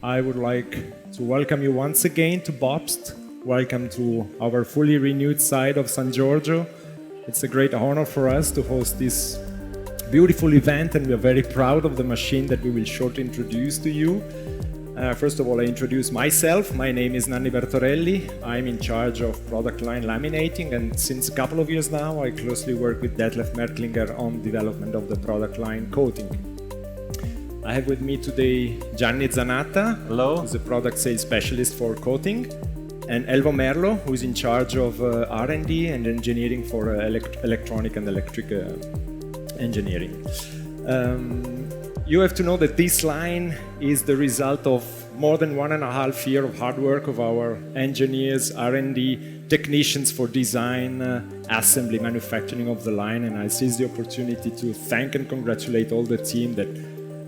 I would like to welcome you once again to BOBST. Welcome to our fully renewed site of San Giorgio. It's a great honor for us to host this beautiful event, and we are very proud of the machine that we will shortly introduce to you. First of all, I introduce myself. My name is Nanni Bertorelli. I'm in charge of product line laminating, and since a couple of years now, I closely work with Detlef Mertlinger on development of the product line coating. I have with me today Gianni Zanatta, hello, who's a product sales specialist for coating, and Elvo Merlo, who's in charge of R&D and engineering for electronic and electric engineering. You have to know that this line is the result of more than 1.5 years of hard work of our engineers, R&D technicians for design, assembly, manufacturing of the line, and I seize the opportunity to thank and congratulate all the team that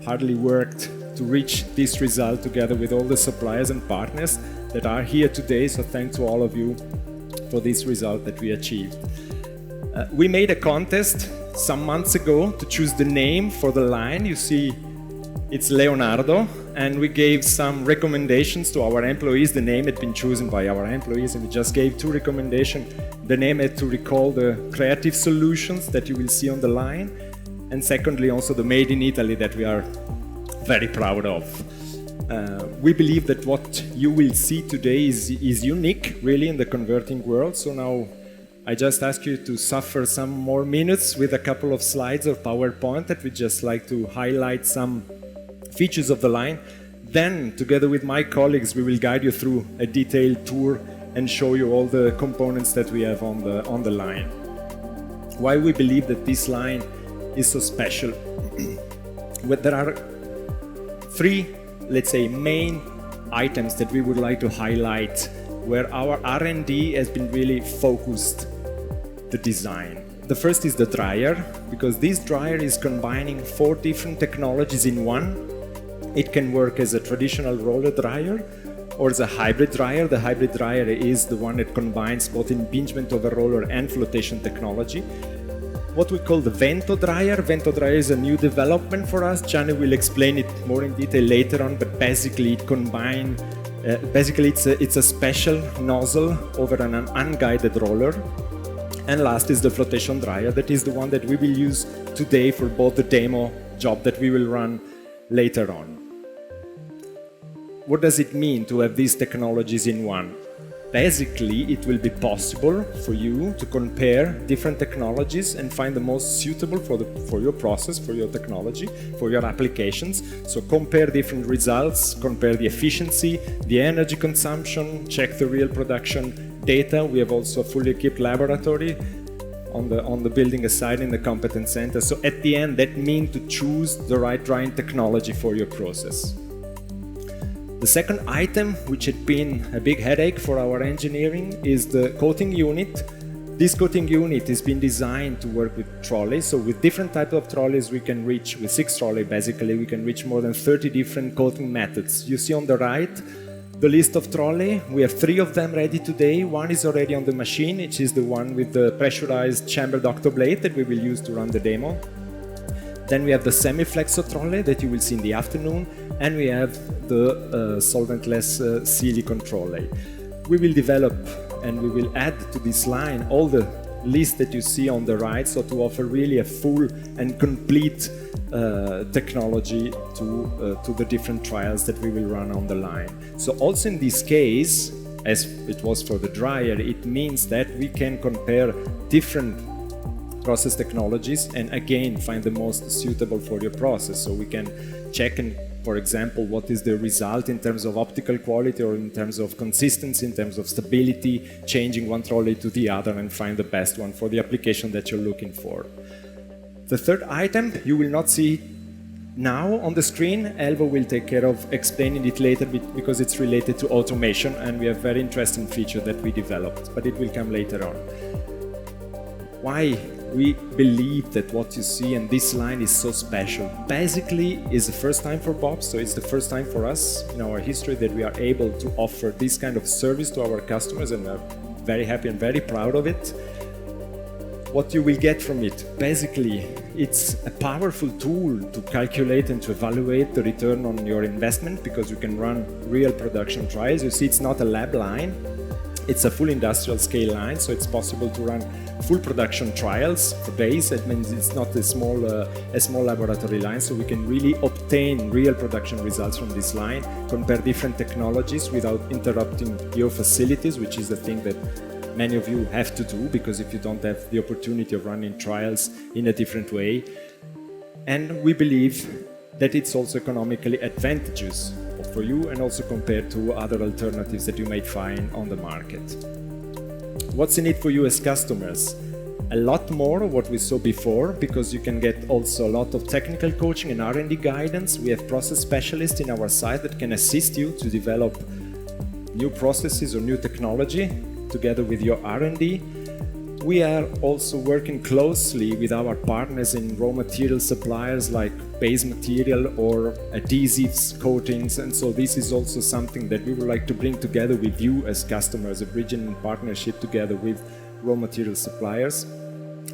hardly worked to reach this result together with all the suppliers and partners that are here today. So thanks to all of you for this result that we achieved. We made a contest some months ago to choose the name for the line. You see, it's Leonardo, and we gave some recommendations to our employees. The name had been chosen by our employees, and we just gave 2 recommendations. The name had to recall the creative solutions that you will see on the line, and secondly, also the made in Italy that we are very proud of. We believe that what you will see today is unique, really, in the converting world. So now I just ask you to suffer some more minutes with a couple of slides of PowerPoint that we just like to highlight some features of the line. Then, together with my colleagues, we will guide you through a detailed tour and show you all the components that we have on the line. Why we believe that this line is so special. There are 3, let's say, main items that we would like to highlight where our R&D has been really focused the design. The first is the dryer, because this dryer is combining 4 different technologies in one. It can work as a traditional roller dryer or as a hybrid dryer. The hybrid dryer is the one that combines both impingement over roller and flotation technology. What we call the Vento dryer. Vento dryer is a new development for us. Gianni will explain it more in detail later on, but basically it combines it's a special nozzle over an unguided roller. And last is the flotation dryer. That is the one that we will use today for both the demo job that we will run later on. What does it mean to have these technologies in one? Basically, it will be possible for you to compare different technologies and find the most suitable for your process, for your technology, for your applications. So compare different results, compare the efficiency, the energy consumption, check the real production data. We have also a fully equipped laboratory on the building aside in the competence center. So at the end, that means to choose the right drying technology for your process. The second item, which had been a big headache for our engineering, is the coating unit. This coating unit has been designed to work with trolleys. So with different types of trolleys, we can reach, with 6 trolleys basically, we can reach more than 30 different coating methods. You see on the right the list of trolley. We have 3 of them ready today. One is already on the machine, which is the one with the pressurized chambered octoblade that we will use to run the demo. Then we have the semi-flexo trolley that you will see in the afternoon, and we have the solventless silicone trolley. We will develop and we will add to this line all the lists that you see on the right, so to offer really a full and complete technology to the different trials that we will run on the line. So also in this case, as it was for the dryer, it means that we can compare different process technologies and again find the most suitable for your process. So we can check, and for example, what is the result in terms of optical quality or in terms of consistency, in terms of stability, changing one trolley to the other and find the best one for the application that you're looking for. The third item you will not see now on the screen. Elvo will take care of explaining it later because it's related to automation, and we have very interesting feature that we developed, but it will come later on. Why we believe that what you see in this line is so special. Basically, it's the first time for BOBST, so it's the first time for us in our history that we are able to offer this kind of service to our customers, and we're very happy and very proud of it. what you will get from it. Basically, it's a powerful tool to calculate and to evaluate the return on your investment, because you can run real production trials. You see, it's not a lab line, it's a full industrial scale line, so it's possible to run full production trials for days. That means it's not a small laboratory line, so we can really obtain real production results from this line, compare different technologies without interrupting your facilities, which is the thing that many of you have to do, because if you don't have the opportunity of running trials in a different way. And we believe that it's also economically advantageous for you, and also compared to other alternatives that you might find on the market. What's in it for you as customers? A lot more of what we saw before, because you can get also a lot of technical coaching and R&D guidance. We have process specialists in our site that can assist you to develop new processes or new technology together with your R&D. We are also working closely with our partners in raw material suppliers like base material or adhesives, coatings, and so this is also something that we would like to bring together with you as customers, a bridging partnership together with raw material suppliers.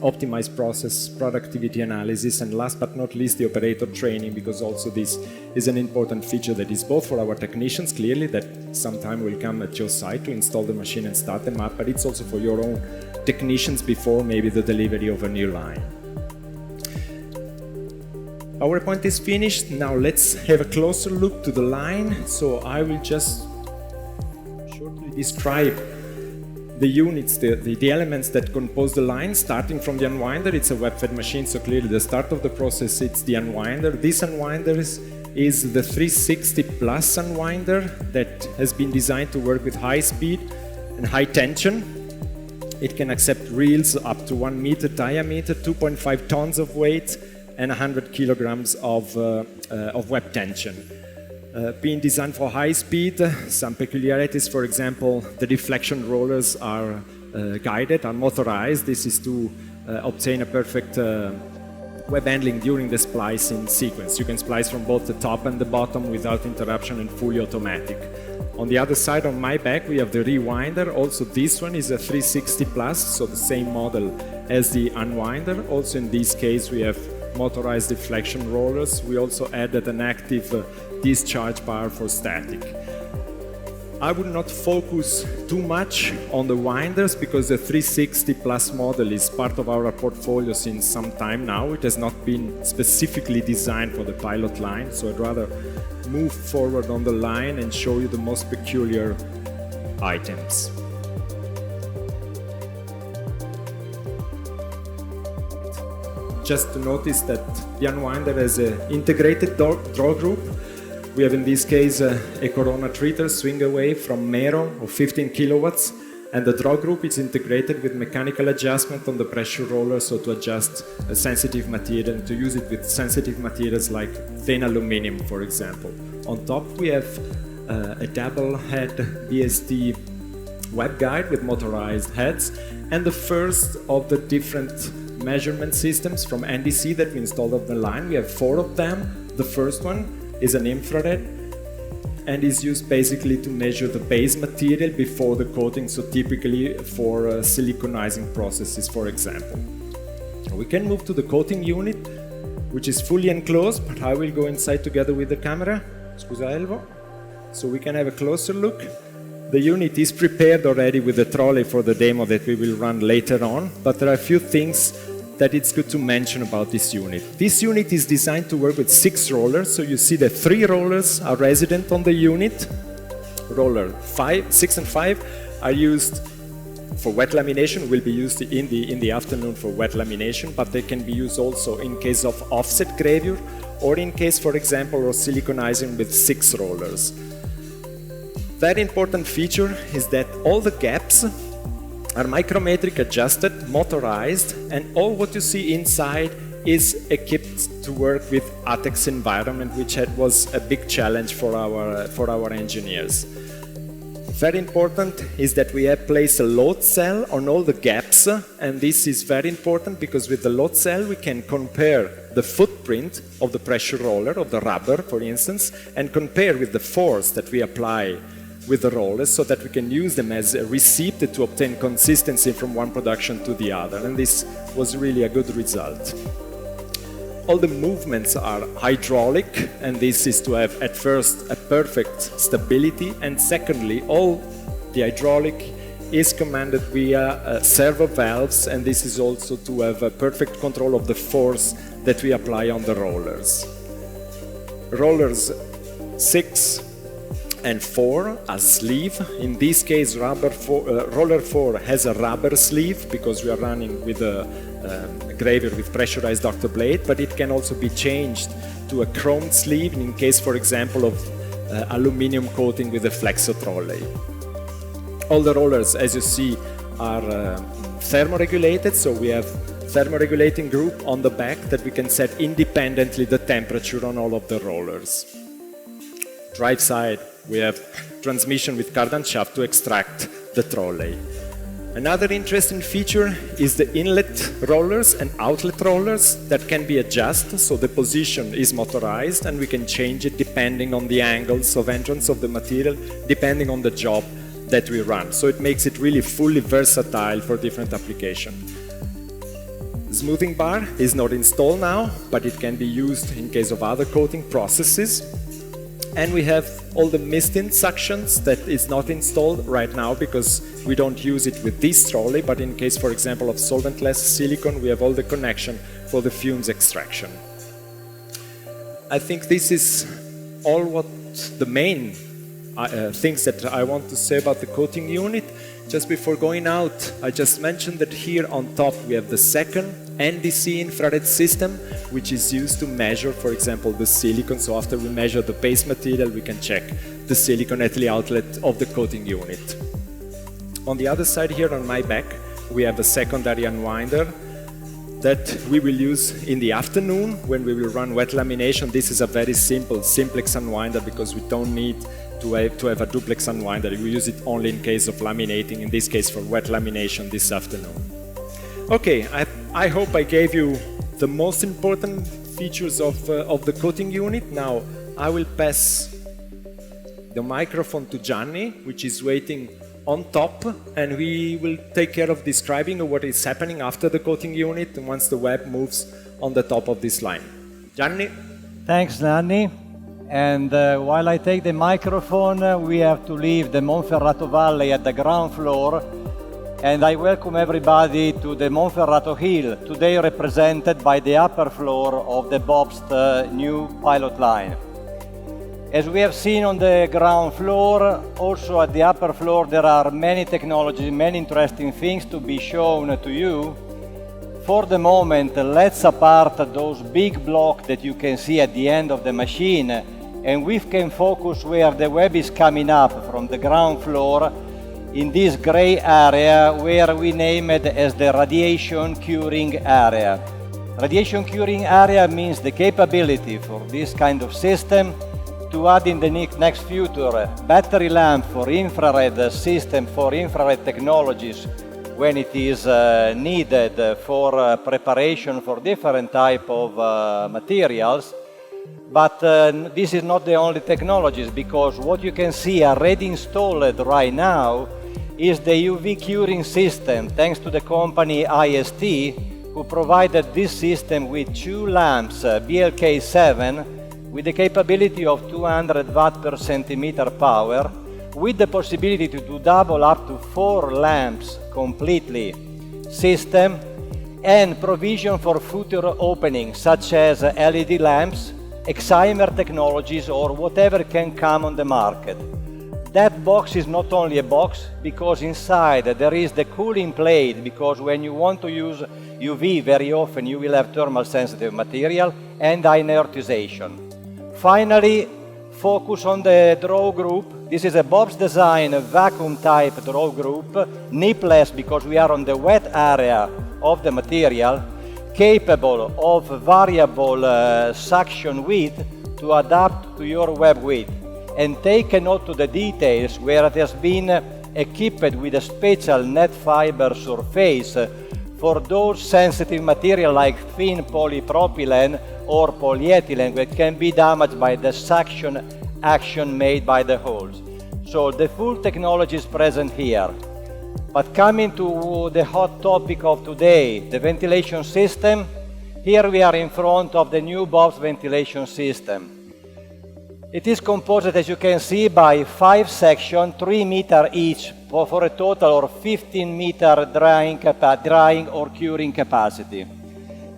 Optimize process, productivity analysis, and last but not least, the operator training, because also this is an important feature that is both for our technicians, clearly, that sometime will come at your site to install the machine and start them up, but it's also for your own technicians before maybe the delivery of a new line. PowerPoint is finished. Now let's have a closer look to the line. So I will just shortly describe the units, the elements that compose the line, starting from the unwinder. It's a web-fed machine, so clearly the start of the process, it's the unwinder. This unwinder is the 360 plus unwinder that has been designed to work with high speed and high tension. It can accept reels up to 1 meter diameter, 2.5 tons of weight, and 100 kilograms of web tension. Being designed for high speed, some peculiarities, for example, the deflection rollers are guided, are motorized. This is to obtain a perfect web handling during the splicing sequence. You can splice from both the top and the bottom without interruption and fully automatic. On the other side, on my back, we have the rewinder. Also, this one is a 360 plus, so the same model as the unwinder. Also, in this case, we have motorized deflection rollers. We also added an active discharge bar for static. I would not focus too much on the winders, because the 360 plus model is part of our portfolio since some time now. It has not been specifically designed for the pilot line, so I'd rather move forward on the line and show you the most peculiar items. Just to notice that the unwinder has an integrated draw group. We have in this case a Corona treater swing away from Mero of 15 kilowatts, and the draw group is integrated with mechanical adjustment on the pressure roller, so to adjust a sensitive material and to use it with sensitive materials like thin aluminum, for example. On top we have a double head BST web guide with motorized heads, and the first of the different measurement systems from NDC that we installed on the line. We have 4 of them. The first one is an infrared and is used basically to measure the base material before the coating, so typically for siliconizing processes, for example. We can move to the coating unit, which is fully enclosed, but I will go inside together with the camera. Scusa Elvo. So we can have a closer look. The unit is prepared already with the trolley for the demo that we will run later on, but there are a few things that it's good to mention about this unit. This unit is designed to work with 6 rollers, so you see that 3 rollers are resident on the unit. Roller 5, 6 and 5 are used for wet lamination, will be used in the afternoon for wet lamination, but they can be used also in case of offset gravure, or in case, for example, of siliconizing with 6 rollers. Very important feature is that all the gaps are micrometric adjusted, motorized, and all what you see inside is equipped to work with ATEX environment, which was a big challenge for our engineers. Very important is that we have placed a load cell on all the gaps, and this is very important because with the load cell we can compare the footprint of the pressure roller, of the rubber for instance, and compare with the force that we apply with the rollers so that we can use them as a receipt to obtain consistency from one production to the other, and this was really a good result. All the movements are hydraulic, and this is to have at first a perfect stability, and secondly all the hydraulic is commanded via servo valves, and this is also to have a perfect control of the force that we apply on the rollers. Rollers 6 and 4 a sleeve. In this case roller 4 has a rubber sleeve because we are running with a graver with pressurized doctor blade, but it can also be changed to a chromed sleeve in case, for example, of aluminum coating with a flexo trolley. All the rollers, as you see, are thermoregulated, so we have thermoregulating group on the back that we can set independently the temperature on all of the rollers. Drive side, we have transmission with cardan shaft to extract the trolley. Another interesting feature is the inlet rollers and outlet rollers that can be adjusted, so the position is motorized and we can change it depending on the angles of entrance of the material, depending on the job that we run. So it makes it really fully versatile for different applications. Smoothing bar is not installed now, but it can be used in case of other coating processes. And we have all the mist-in suctions that is not installed right now because we don't use it with this trolley, but in case, for example, of solventless silicone, we have all the connection for the fumes extraction. I think this is all what the main things that I want to say about the coating unit. Just before going out, I just mentioned that here on top we have the second NDC infrared system, which is used to measure, for example, the silicone. So after we measure the base material, we can check the silicone at the outlet of the coating unit. On the other side here on my back, we have a secondary unwinder that we will use in the afternoon when we will run wet lamination. This is a very simple simplex unwinder because we don't need to have a duplex unwinder. We use it only in case of laminating, in this case for wet lamination this afternoon. Okay, I hope I gave you the most important features of the coating unit. Now I will pass the microphone to Gianni, which is waiting on top, and we will take care of describing what is happening after the coating unit once the web moves on the top of this line. Gianni? Thanks, Nanni. And while I take the microphone, we have to leave the Monferrato Valley at the ground floor, and I welcome everybody to the Monferrato Hill, today represented by the upper floor of the BOBST new pilot line. As we have seen on the ground floor, also at the upper floor there are many technologies, many interesting things to be shown to you. For the moment, let's apart those big blocks that you can see at the end of the machine, and we can focus where the web is coming up from the ground floor in this gray area where we name it as the radiation curing area. Radiation curing area means the capability for this kind of system to add in the next future battery lamp for infrared system, for infrared technologies when it is needed for preparation for different type of materials. But this is not the only technologies, because what you can see already installed right now is the UV curing system, thanks to the company IST, who provided this system with 2 lamps, BLK7, with the capability of 200 watt per centimeter power, with the possibility to do double up to 4 lamps completely system, and provision for future openings such as LED lamps, excimer technologies, or whatever can come on the market. That box is not only a box, because inside there is the cooling plate, because when you want to use UV very often you will have thermal sensitive material, and inertization. Finally, focus on the draw group. This is a BOBST design, a vacuum type draw group, nipless because we are on the wet area of the material, capable of variable suction width to adapt to your web width. And take a note to the details where it has been equipped with a special net fiber surface for those sensitive material like thin polypropylene or polyethylene that can be damaged by the suction action made by the holes. So the full technology is present here. But coming to the hot topic of today, the ventilation system, here we are in front of the new BOBST ventilation system. It is composed, as you can see, by 5 sections, 3 meters each, for a total of 15 meter drying or curing capacity.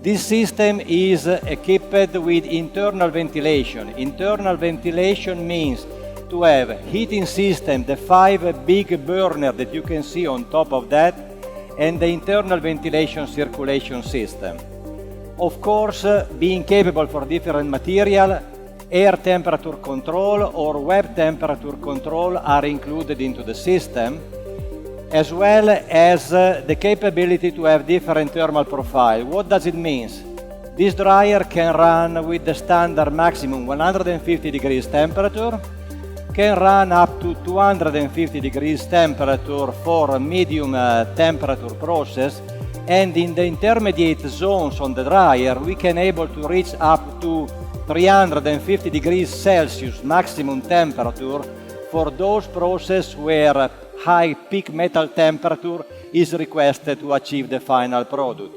This system is equipped with internal ventilation. Internal ventilation means to have heating system, the 5 big burners that you can see on top of that, and the internal ventilation circulation system. Of course, being capable for different material, air temperature control or web temperature control are included into the system, as well as the capability to have different thermal profile. What does it mean? This dryer can run with the standard maximum 150 degrees temperature, can run up to 250 degrees temperature for medium temperature process, and in the intermediate zones on the dryer we can able to reach up to 350 degrees Celsius maximum temperature for those processes where high peak metal temperature is requested to achieve the final product.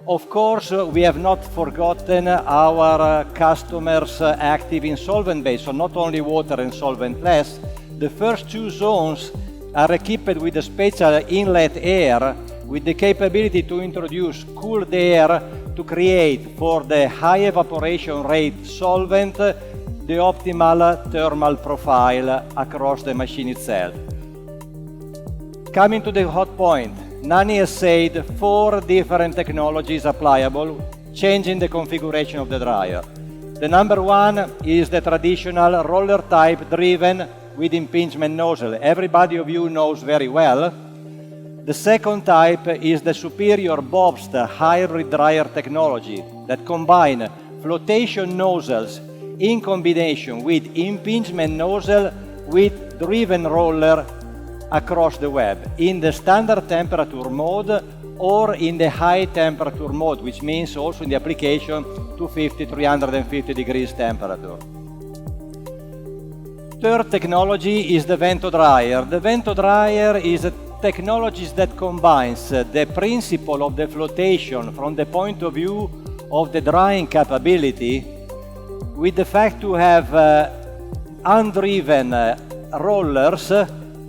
Of course, we have not forgotten our customers active in solvent-based, so not only water and solventless. The first 2 zones are equipped with a special inlet air with the capability to introduce cooled air to create for the high evaporation rate solvent the optimal thermal profile across the machine itself. Coming to the hot point, Nani has said 4 different technologies applicable, changing the configuration of the dryer. The number 1 is the traditional roller type driven with impingement nozzle. Everybody of you knows very well. The second type is the superior BOBST hybrid dryer technology that combine flotation nozzles in combination with impingement nozzle with driven roller across the web in the standard temperature mode or in the high temperature mode, which means also in the application 250-350 degrees temperature. Third technology is the vento dryer. The vento dryer is a technology that combines the principle of the flotation from the point of view of the drying capability with the fact to have undriven rollers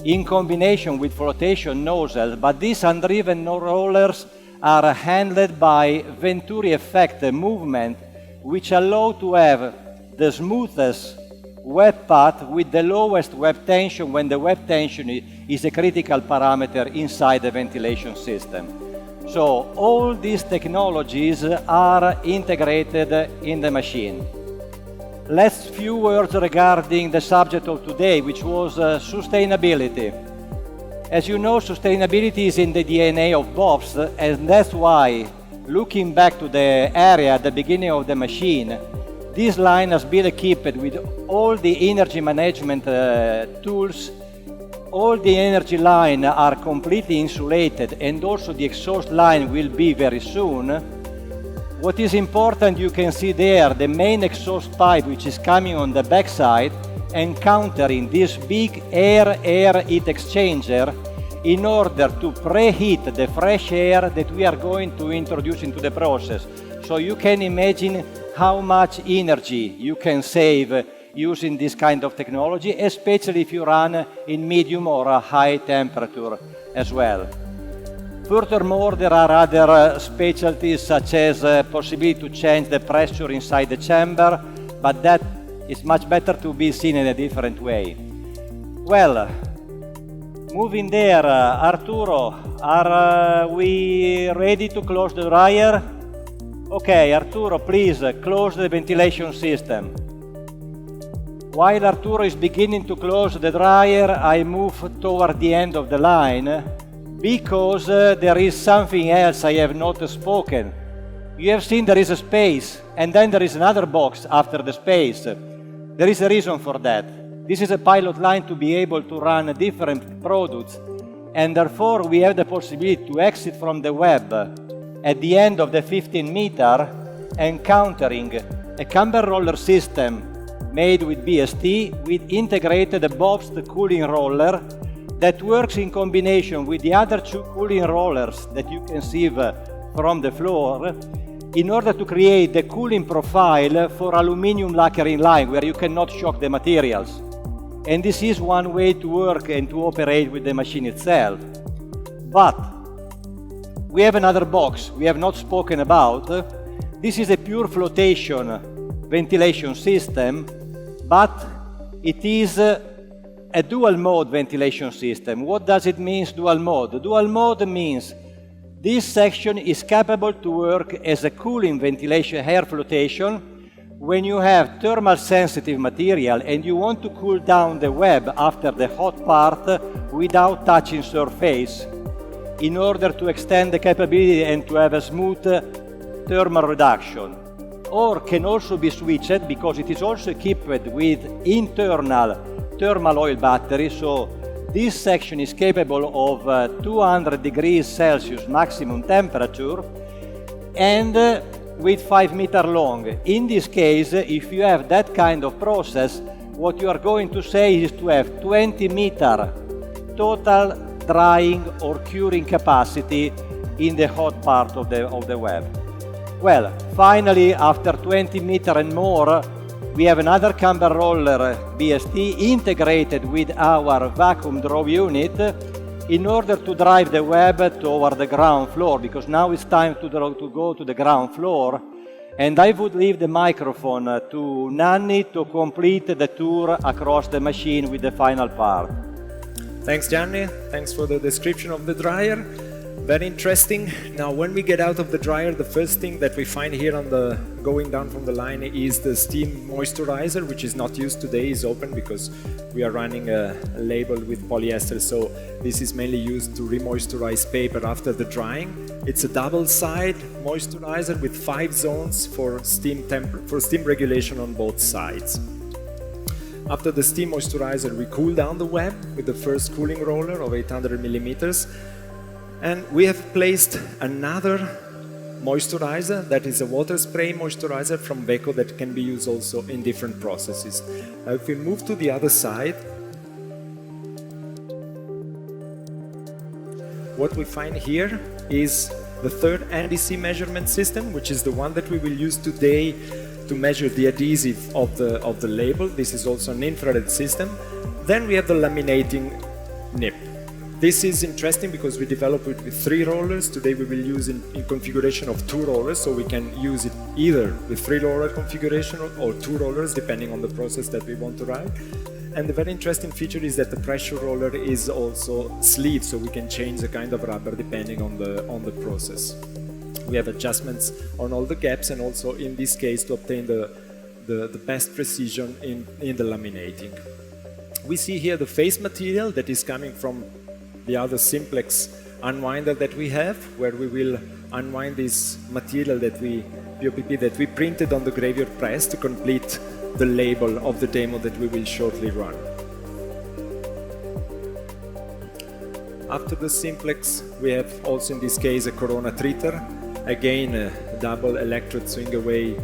in combination with flotation nozzles, but these undriven rollers are handled by Venturi effect movement, which allow to have the smoothest web path with the lowest web tension when the web tension is a critical parameter inside the ventilation system. So all these technologies are integrated in the machine. Let's few words regarding the subject of today, which was sustainability. As you know, sustainability is in the DNA of BOBST, and that's why, looking back to the area at the beginning of the machine, this line has been equipped with all the energy management tools. All the energy line are completely insulated, and also the exhaust line will be very soon. What is important, you can see there the main exhaust pipe which is coming on the back side, encountering this big air-air heat exchanger in order to preheat the fresh air that we are going to introduce into the process. So you can imagine how much energy you can save using this kind of technology, especially if you run in medium or a high temperature as well. Furthermore, there are other specialties such as possibility to change the pressure inside the chamber, but that is much better to be seen in a different way. Well, moving there, Arturo, are we ready to close the dryer? Okay, Arturo, please close the ventilation system. While Arturo is beginning to close the dryer, I move toward the end of the line, because there is something else I have not spoken. You have seen there is a space, and then there is another box after the space. There is a reason for that. This is a pilot line to be able to run different products, and therefore we have the possibility to exit from the web at the end of the 15 meter, encountering a camber roller system made with BST, we integrated a BOBST cooling roller that works in combination with the other two cooling rollers that you can see from the floor in order to create the cooling profile for aluminum lacquering line where you cannot shock the materials. And this is one way to work and to operate with the machine itself. But we have another box we have not spoken about. This is a pure flotation ventilation system, but it is a dual mode ventilation system. What does it mean, dual mode? Dual mode means this section is capable to work as a cooling ventilation air flotation when you have thermal sensitive material and you want to cool down the web after the hot part without touching surface in order to extend the capability and to have a smooth thermal reduction. Or can also be switched because it is also equipped with internal thermal oil battery, so this section is capable of 200 degrees Celsius maximum temperature and with 5 meters long. In this case, if you have that kind of process, what you are going to say is to have 20 meter total drying or curing capacity in the hot part of the web. Well, finally, after 20 meters and more, we have another camber roller BST integrated with our vacuum draw unit in order to drive the web toward the ground floor, because now it's time to go to the ground floor. And I would leave the microphone to Nanni to complete the tour across the machine with the final part. Thanks, Gianni. Thanks for the description of the dryer. Very interesting. Now, when we get out of the dryer, the first thing that we find here on the going down from the line is the steam moisturizer, which is not used today, is open because we are running a label with polyester. So this is mainly used to remoisturize paper after the drying. It's a double-side moisturizer with 5 zones for steam regulation on both sides. After the steam moisturizer, we cool down the web with the first cooling roller of 800 millimeters. And we have placed another moisturizer that is a water spray moisturizer from Beko that can be used also in different processes. Now, if we move to the other side, what we find here is the third NDC measurement system, which is the one that we will use today to measure the adhesive of the label. This is also an infrared system. Then we have the laminating nip. This is interesting because we developed it with 3 rollers. Today we will use in configuration of 2 rollers, so we can use it either with 3 roller configuration or 2 rollers, depending on the process that we want to run. And the very interesting feature is that the pressure roller is also sleeved, so we can change the kind of rubber depending on the process. We have adjustments on all the gaps, and also in this case to obtain the best precision in the laminating. We see here the face material that is coming from the other simplex unwinder that we have, where we will unwind this material that BOPP that we printed on the gravure press to complete the label of the demo that we will shortly run. After the simplex, we have also in this case a Corona treater, again a double electrode swing away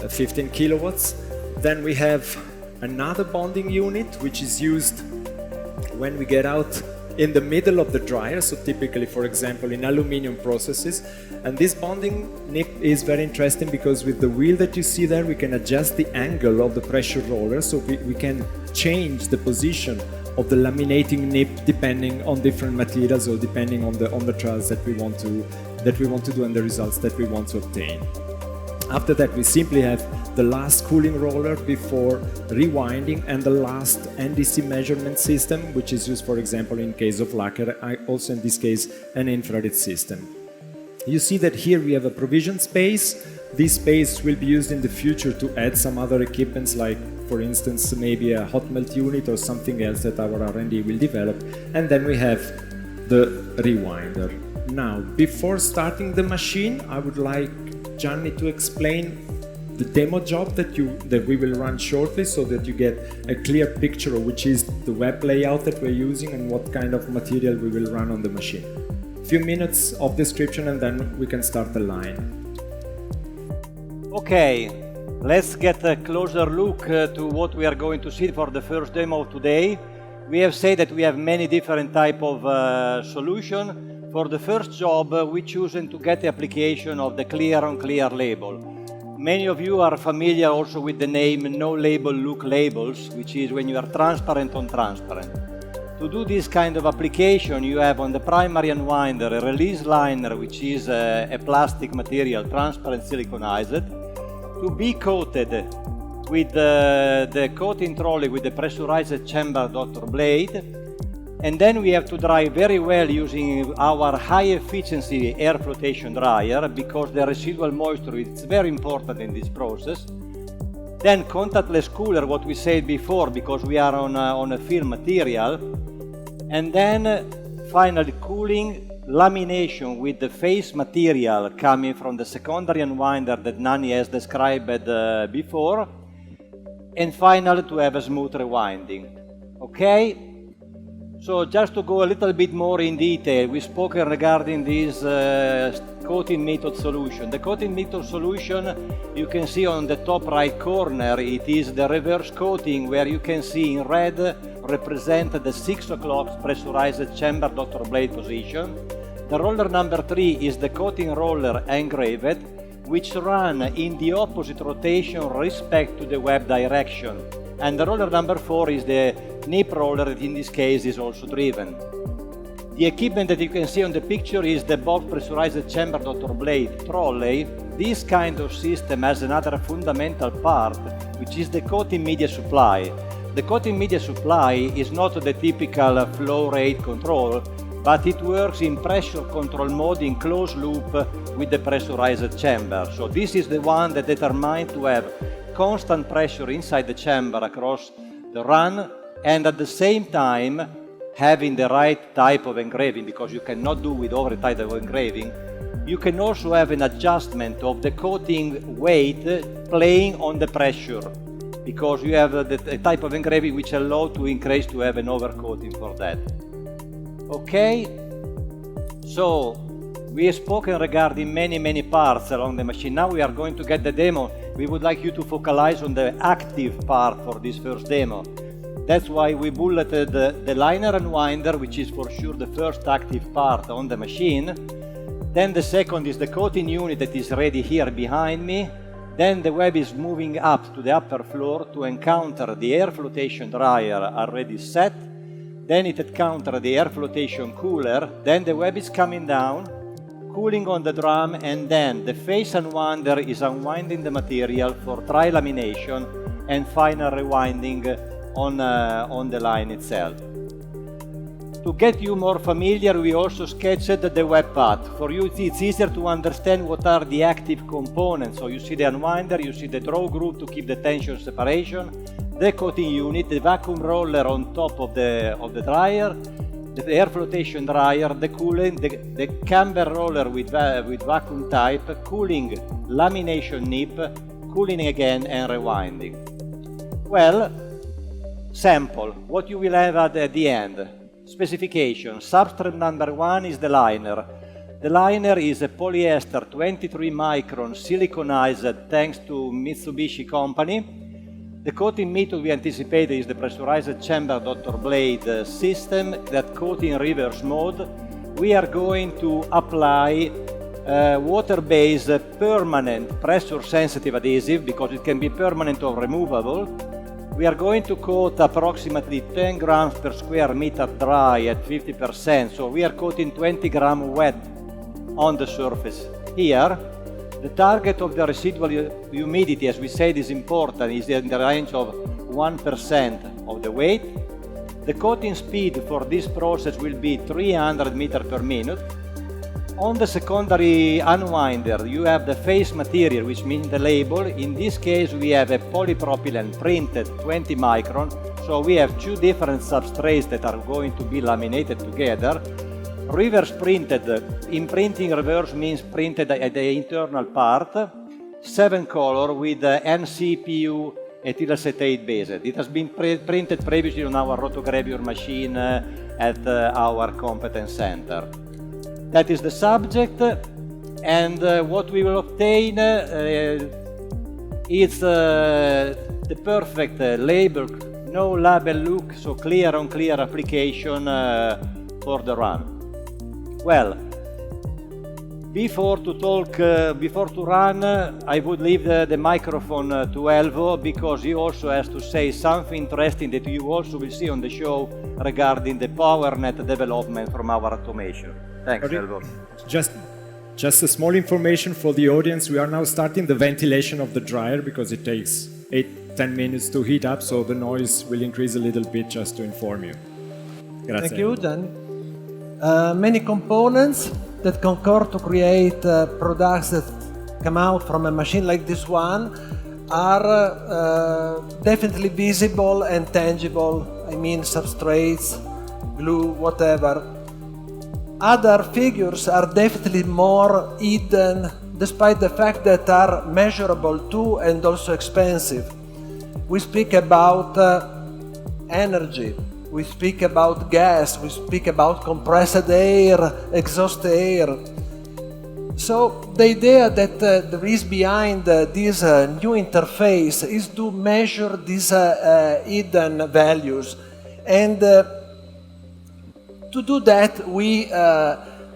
15 kilowatts. Then we have another bonding unit which is used when we get out in the middle of the dryer, so typically, for example, in aluminum processes. And this bonding nip is very interesting because with the wheel that you see there, we can adjust the angle of the pressure roller, so we can change the position of the laminating nip depending on different materials or depending on the trials that we want to do and the results that we want to obtain. After that, we simply have the last cooling roller before rewinding and the last NDC measurement system, which is used, for example, in case of lacquer, also in this case, an infrared system. You see that here we have a provision space. This space will be used in the future to add some other equipments, like, for instance, maybe a hot melt unit or something else that our R&D will develop. And then we have the rewinder. Now, before starting the machine, I would like Gianni to explain the demo job that we will run shortly, so that you get a clear picture of which is the web layout that we're using and what kind of material we will run on the machine. A few minutes of description and then we can start the line. Okay, Let's get a closer look to what we are going to see for the first demo today. We have said that we have many different type of solution. For the first job, we chosen to get the application of the clear on clear label. Many of you are familiar also with the name no label look labels, which is when you are transparent on transparent. To do this kind of application, you have on the primary unwinder a release liner, which is a plastic material, transparent siliconized, to be coated with the coating trolley with the pressurized chamber Dr. blade, and then we have to dry very well using our high efficiency air flotation dryer because the residual moisture is very important in this process. Then contactless cooler, what we said before, because we are on a film material, and then finally cooling lamination with the face material coming from the secondary unwinder that Nani has described before, and finally to have a smooth rewinding. Okay? So just to go a little bit more in detail, we spoke regarding this coating method solution. The coating method solution, you can see on the top right corner, it is the reverse coating where you can see in red represent the 6 o'clock pressurized chamber Dr. blade position. The roller number 3 is the coating roller engraved, which run in the opposite rotation respect to the web direction. And the roller number 4 is the nip roller that in this case is also driven. The equipment that you can see on the picture is the BOBST pressurized chamber Dr. blade trolley. This kind of system has another fundamental part, which is the coating media supply. The coating media supply is not the typical flow rate control, but it works in pressure control mode in closed loop with the pressurized chamber. So this is the one that determines to have constant pressure inside the chamber across the run, and at the same time having the right type of engraving, because you cannot do with other type of engraving. You can also have an adjustment of the coating weight playing on the pressure, because you have the type of engraving which allow to increase to have an overcoating for that. Okay, so we have spoken regarding many parts along the machine. Now we are going to get the demo. We would like you to focalize on the active part for this first demo. That's why we bulleted the liner unwinder, which is for sure the first active part on the machine. Then the second is the coating unit that is ready here behind me. Then the web is moving up to the upper floor to encounter the air flotation dryer already set. Then it encounters the air flotation cooler. Then the web is coming down, cooling on the drum, and then the face unwinder is unwinding the material for dry lamination and final rewinding on the line itself. To get you more familiar, we also sketched the web path. For you, it's easier to understand what are the active components. So you see the unwinder, you see the draw group to keep the tension separation, the coating unit, the vacuum roller on top of the dryer, the air flotation dryer, the cooling, the camber roller with vacuum type, cooling, lamination nip, cooling again, and rewinding. Well, sample, what you will have at the end. Specification, substrate number 1 is the liner. The liner is a polyester 23 micron siliconized thanks to Mitsubishi company. The coating method we anticipated is the pressurized chamber Dr. blade system that coat in reverse mode. We are going to apply water-based permanent pressure sensitive adhesive because it can be permanent or removable. We are going to coat approximately 10 grams per square meter dry at 50%, so we are coating 20 grams wet on the surface here. The target of the residual humidity, as we said, is important, is in the range of 1% of the weight. The coating speed for this process will be 300 meters per minute. On the secondary unwinder, you have the face material, which means the label. In this case, we have a polypropylene printed 20 micron. So we have two different substrates that are going to be laminated together. Reverse printed, imprinting reverse means printed at the internal part. 7 color with NCPU ethyl acetate base. It has been printed previously on our rotogravure machine at our competence center. That is the subject, and what we will obtain It's the perfect label, no label look, so clear on clear application for the run. Well, before to run, I would leave the microphone to Elvo, because he also has to say something interesting that you also will see on the show regarding the PowerNet development from our automation. Thanks, Elvo. Just a small information for the audience. We are now starting the ventilation of the dryer because it takes 8-10 minutes to heat up, so the noise will increase a little bit, just to inform you. Grazie. Thank you, Gianni. Many components that concur to create products that come out from a machine like this one are definitely visible and tangible. I mean, substrates, glue, whatever. Other figures are definitely more hidden, despite the fact that are measurable too and also expensive. We speak about energy, we speak about gas, we speak about compressed air, exhaust air. So the idea that there is behind this new interface is to measure these hidden values. And to do that, we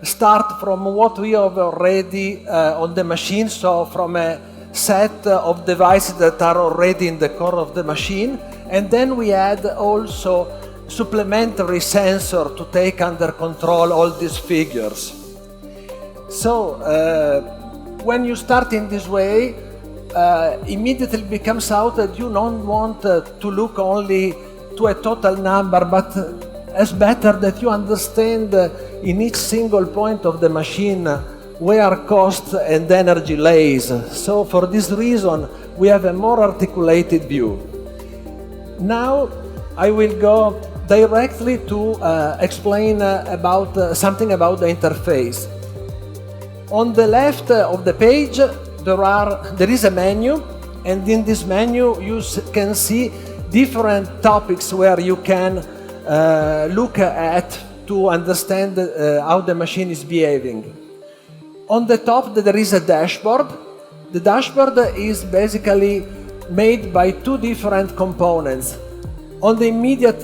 start from what we have already on the machine, so from a set of devices that are already in the core of the machine, and then we add also supplementary sensor to take under control all these figures. So when you start in this way, immediately becomes out that you don't want to look only to a total number, but it's better that you understand in each single point of the machine where cost and energy lays. So for this reason, we have a more articulated view. Now I will go directly to explain about something about the interface. On the left of the page, there is a menu, and in this menu you can see different topics where you can look at to understand how the machine is behaving. On the top there is a dashboard. The dashboard is basically made by two different components. On the immediate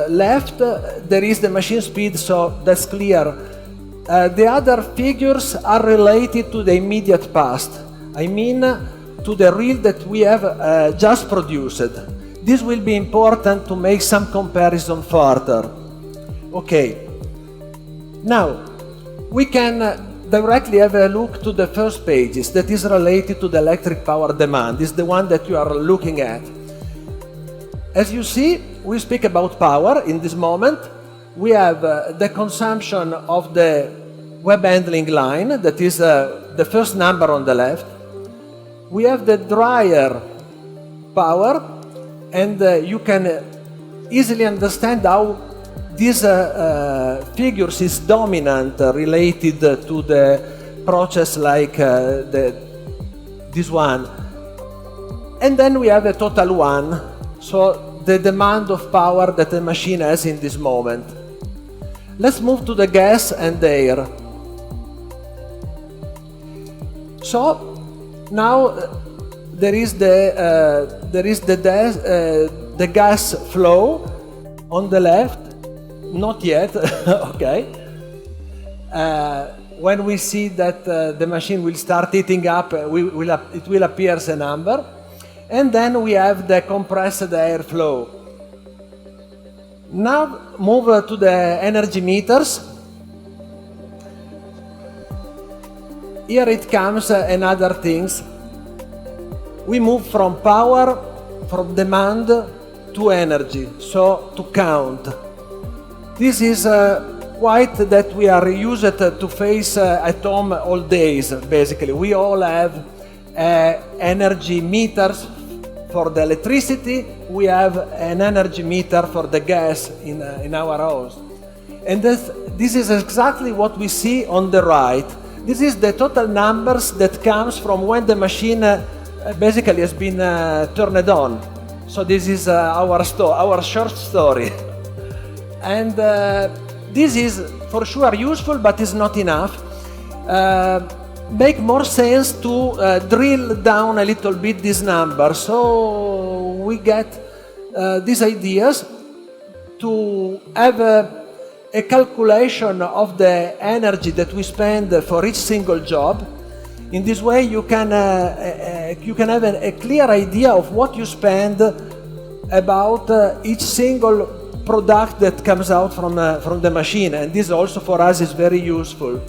left there is the machine speed, so that's clear. The other figures are related to the immediate past. I mean to the reel that we have just produced. This will be important to make some comparison further. Okay. Now, we can directly have a look to the first pages that is related to the electric power demand. This is the one that you are looking at. As you see, we speak about power in this moment. We have the consumption of the web handling line, that is the first number on the left. We have the dryer power, and you can easily understand how this figures is dominant related to the process like this one. And then we have a total one, so the demand of power that the machine has in this moment. Let's move to the gas and the air. So now there is the gas flow on the left. Not yet, okay. When we see that the machine will start heating up, it will appear as a number. And then we have the compressed air flow. Now move to the energy meters. Here it comes another things. We move from power, from demand to energy, so to count. This is quite that we are used to face at home all days, basically. We all have energy meters for the electricity. We have an energy meter for the gas in our house. And this is exactly what we see on the right. This is the total numbers that comes from when the machine basically has been turned on. So this is our short story. And this is for sure useful, but is not enough. make more sense to drill down a little bit these numbers. So we get these ideas to have a calculation of the energy that we spend for each single job. In this way, you can have a clear idea of what you spend about each single product that comes out from the machine, and this also for us is very useful.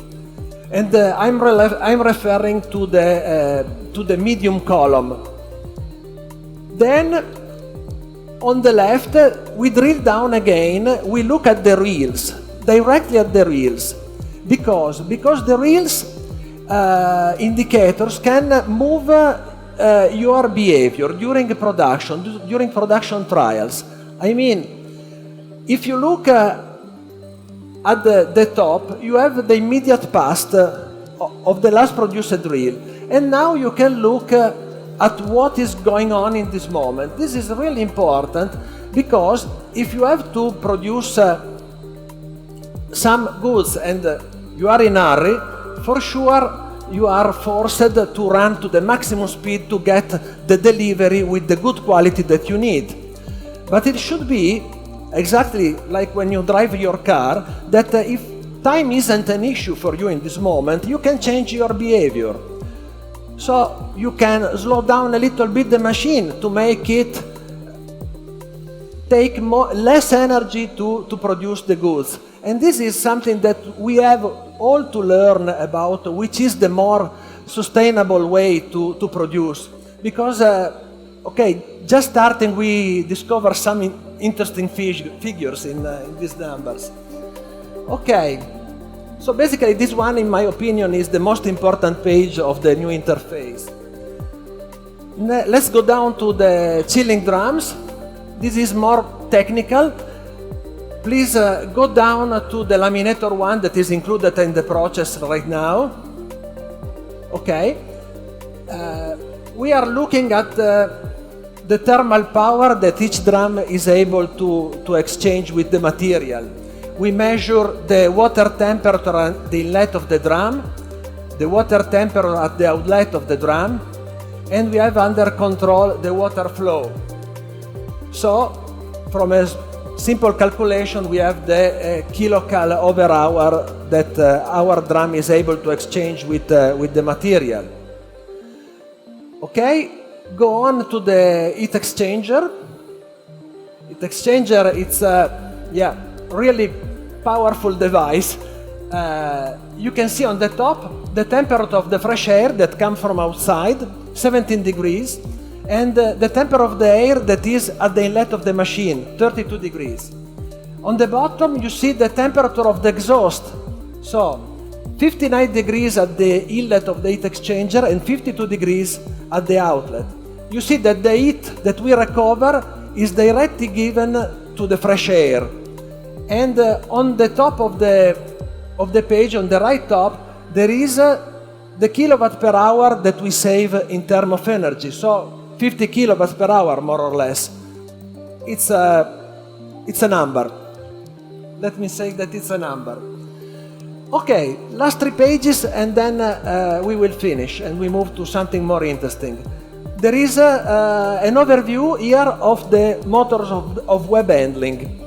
And I'm referring to the medium column. Then on the left, we drill down again. We look at the reels, directly at the reels, because the reels indicators can move your behavior during production trials. I mean, if you look at the top, you have the immediate past of the last produced reel, and now you can look at what is going on in this moment. This is really important, because if you have to produce some goods and you are in a hurry, for sure you are forced to run to the maximum speed to get the delivery with the good quality that you need. But it should be exactly like when you drive your car, that if time isn't an issue for you in this moment, you can change your behavior. So you can slow down a little bit the machine to make it take less energy to produce the goods. And this is something that we have all to learn about, which is the more sustainable way to produce. Because, just starting, we discover some interesting figures in these numbers. Okay, so basically this one, in my opinion, is the most important page of the new interface. Let's go down to the chilling drums. This is more technical. Please go down to the laminator one that is included in the process right now. Okay. We are looking at the thermal power that each drum is able to exchange with the material. We measure the water temperature at the inlet of the drum, the water temperature at the outlet of the drum, and we have under control the water flow. So, from a simple calculation, we have the kilocal over hour that our drum is able to exchange with the material. Okay, go on to the heat exchanger. Heat exchanger, it's a really powerful device. You can see on the top the temperature of the fresh air that comes from outside, 17 degrees. And the temperature of the air that is at the inlet of the machine, 32 degrees. On the bottom, you see the temperature of the exhaust. So, 59 degrees at the inlet of the heat exchanger and 52 degrees at the outlet. You see that the heat that we recover is directly given to the fresh air. And on the top of the page, on the right top, there is the kilowatt per hour that we save in terms of energy. So, 50 kilowatts per hour, more or less. It's a number. Let me say that it's a number. Okay, last 3 pages, and then we will finish and we move to something more interesting. There is an overview here of the motors of web handling.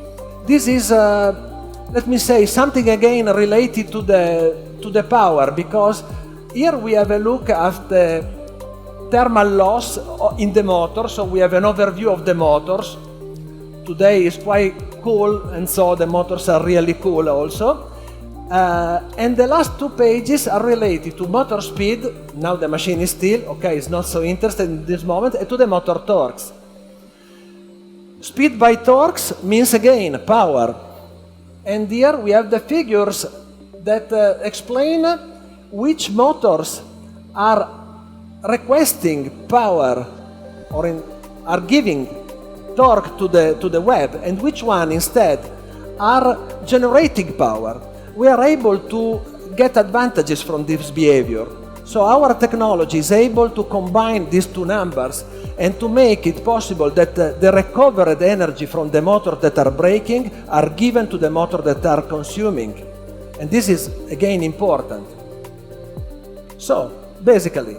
This is, let me say, something again related to the power, because here we have a look at the thermal loss in the motor, so we have an overview of the motors. Today is quite cool, and so the motors are really cool also. And the last 2 pages are related to motor speed. Now the machine is still, okay, it's not so interested in this moment, and to the motor torques. Speed by torques means again power. And here we have the figures that explain which motors are requesting power or are giving torque to the web, and which one instead are generating power. We are able to get advantages from this behavior. So our technology is able to combine these 2 numbers and to make it possible that the recovered energy from the motor that are breaking are given to the motor that are consuming. And this is again important. So, basically,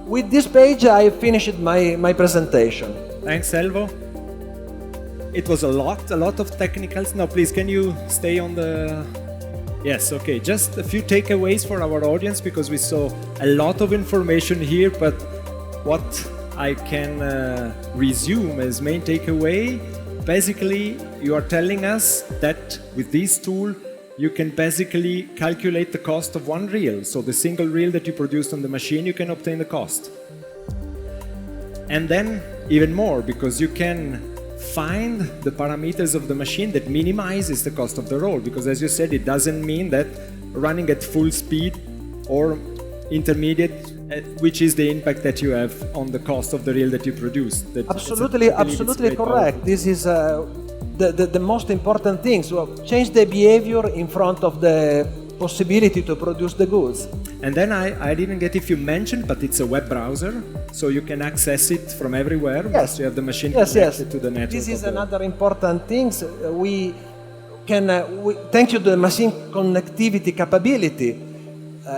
with this page I finished my presentation. Thanks, Elvo. It was a lot of technicals. Now, please, can you stay on the... Yes, okay, just a few takeaways for our audience, because we saw a lot of information here, but what I can resume as main takeaway, basically, you are telling us that with this tool, you can basically calculate the cost of one reel. So the single reel that you produced on the machine, you can obtain the cost. And then even more, because you can find the parameters of the machine that minimizes the cost of the roll. Because as you said, it doesn't mean that running at full speed or intermediate, which is the impact that you have on the cost of the reel that you produce. Absolutely correct. This is the most important thing. So change the behavior in front of the possibility to produce the goods. And then I didn't get if you mentioned, but it's a web browser, so you can access it from everywhere. Yes. You have the machine connected to the network. This is another important thing. We can, thanks to the machine connectivity capability,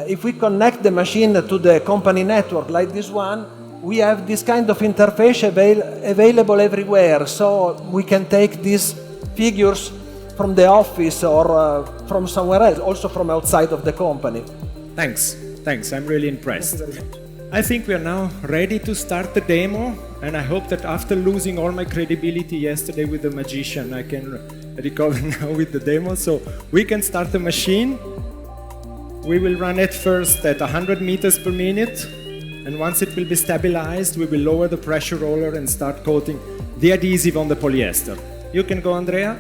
if we connect the machine to the company network like this one, we have this kind of interface available everywhere. So we can take these figures from the office or from somewhere else, also from outside of the company. Thanks, I'm really impressed. I think we are now ready to start the demo, and I hope that after losing all my credibility yesterday with the magician, I can recover now with the demo. So we can start the machine. We will run it first at 100 meters per minute, and once it will be stabilized, we will lower the pressure roller and start coating the adhesive on the polyester. You can go, Andrea.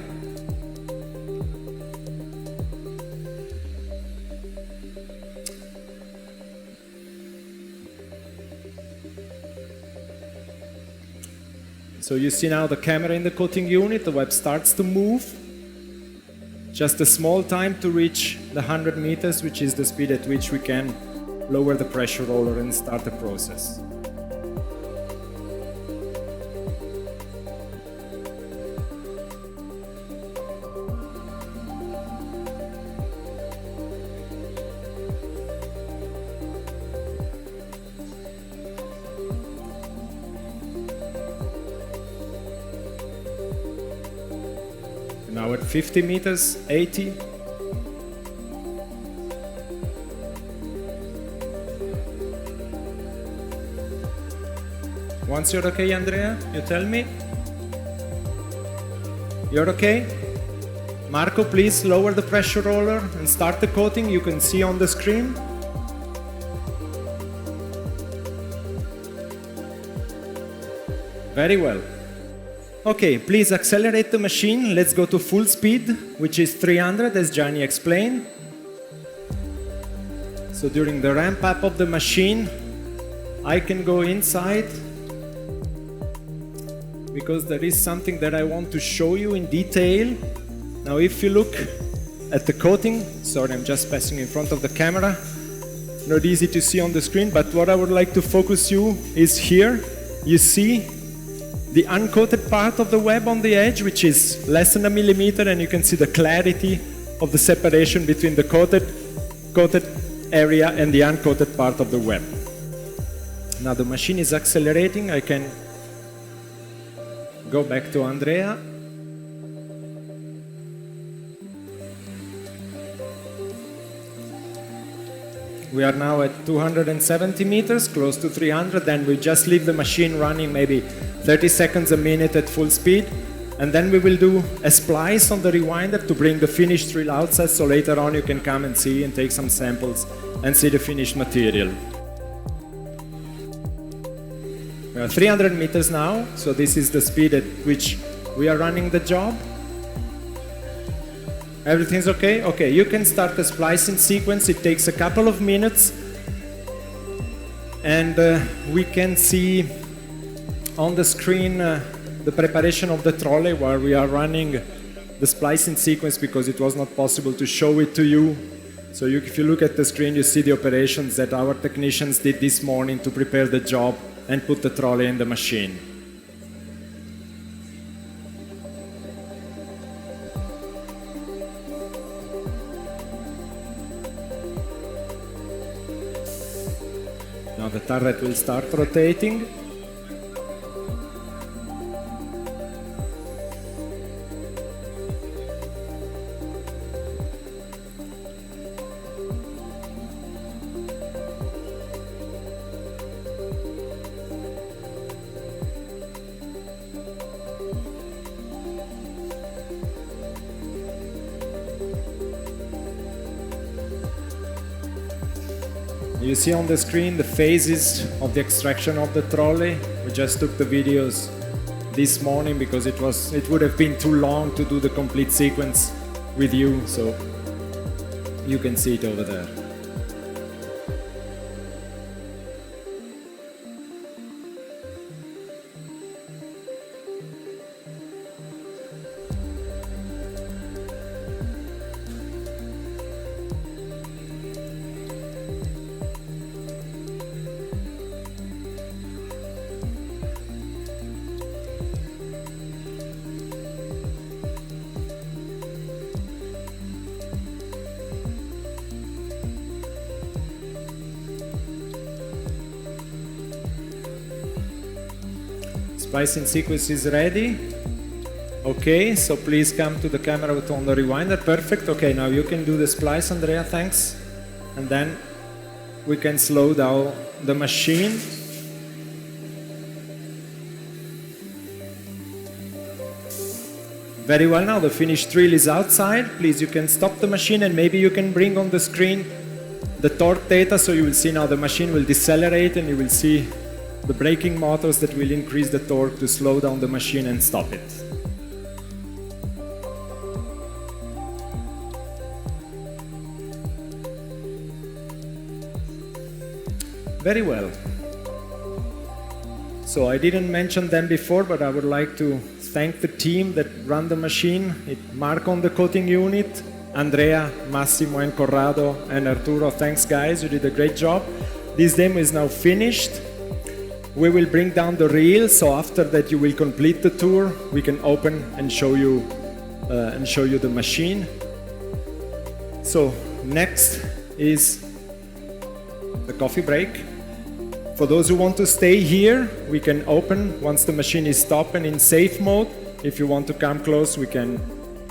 So you see now the camera in the coating unit, the web starts to move. Just a small time to reach the 100 meters, which is the speed at which we can lower the pressure roller and start the process. Now at 50 meters, 80. Once you're okay, Andrea, you tell me. You're okay? Marco, please lower the pressure roller and start the coating. You can see on the screen. Very well. Okay, please accelerate the machine. Let's go to full speed, which is 300, as Gianni explained. So during the ramp up of the machine, I can go inside, because there is something that I want to show you in detail. Now, if you look at the coating, sorry, I'm just passing in front of the camera. Not easy to see on the screen, but what I would like to focus you is here. You see the uncoated part of the web on the edge, which is less than 1 millimeter, and you can see the clarity of the separation between the coated area and the uncoated part of the web. Now the machine is accelerating. I can go back to Andrea. We are now at 270 meters, close to 300, then we just leave the machine running maybe 30 seconds a minute at full speed, and then we will do a splice on the rewinder to bring the finished reel outside, so later on you can come and see and take some samples and see the finished material. We are 300 meters now, so this is the speed at which we are running the job. Everything's okay? Okay, you can start the splicing sequence. It takes a couple of minutes, and we can see on the screen the preparation of the trolley while we are running the splicing sequence, because it was not possible to show it to you. So if you look at the screen, you see the operations that our technicians did this morning to prepare the job and put the trolley in the machine. turret will start rotating. You see on the screen the phases of the extraction of the trolley. We just took the videos this morning because it would have been too long to do the complete sequence with you, so you can see it over there. Splicing sequence is ready. Okay, so please come to the camera on the rewinder. Perfect. Okay, now you can do the splice, Andrea, thanks. And then we can slow down the machine. Very well, now the finished drill is outside. Please, you can stop the machine and maybe you can bring on the screen the torque data, so you will see now the machine will decelerate and you will see the braking motors that will increase the torque to slow down the machine and stop it. Very well. So I didn't mention them before, but I would like to thank the team that ran the machine. Marco on the coating unit, Andrea, Massimo and Corrado and Arturo. Thanks guys, you did a great job. This demo is now finished. We will bring down the reel, so after that you will complete the tour. We can open and show you the machine. So next is the coffee break. For those who want to stay here, we can open once the machine is stopped and in safe mode. If you want to come close, we can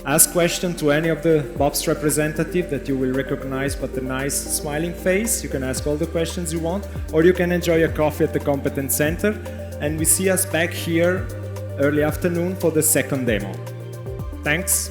ask questions to any of the BOBST representative that you will recognize by the nice smiling face. You can ask all the questions you want, or you can enjoy a coffee at the Competence Center. And we see us back here early afternoon for the second demo. Thanks.